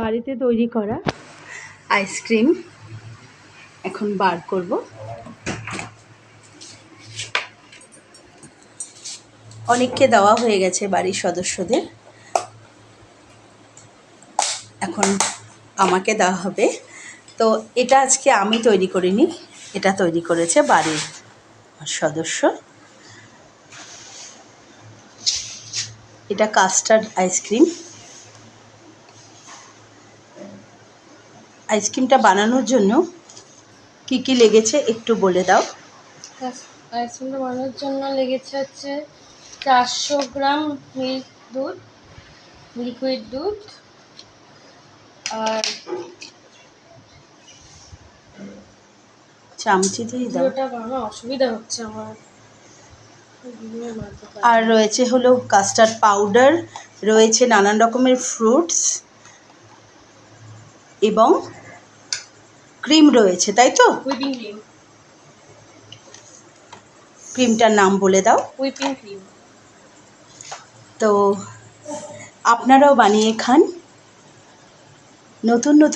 বাড়িতে তৈরি করা আইসক্রিম এখন বার করব। অনেককে দেওয়া হয়ে গেছে বাড়ির সদস্যদের, এখন আমাকে দেওয়া হবে। তো এটা আজকে আমি তৈরি করিনি, এটা তৈরি করেছে বাড়ির সদস্য। এটা কাস্টার্ড আইসক্রিম। আইসক্রিমটা বানানোর জন্য কি কি লেগেছে একটু বলে দাও। আইসক্রিমটা বানানোর জন্য লেগেছে হচ্ছে 400 গ্রাম মিল্ক দুধ, লিকুইড দুধ, আর চামচি দিয়ে দাও। ভিডিওটা বানানো অসুবিধা হচ্ছে আমার। আর রয়েছে হলো কাস্টার্ড পাউডার, রয়েছে নানান রকমের ফ্রুটস এবং ক্রিম রয়েছে, তাই তো? Whipping cream. ক্রিমটার নাম বলে দাও। Whipping cream. তো আপনারাও বানিয়ে খান। নতুন নতুন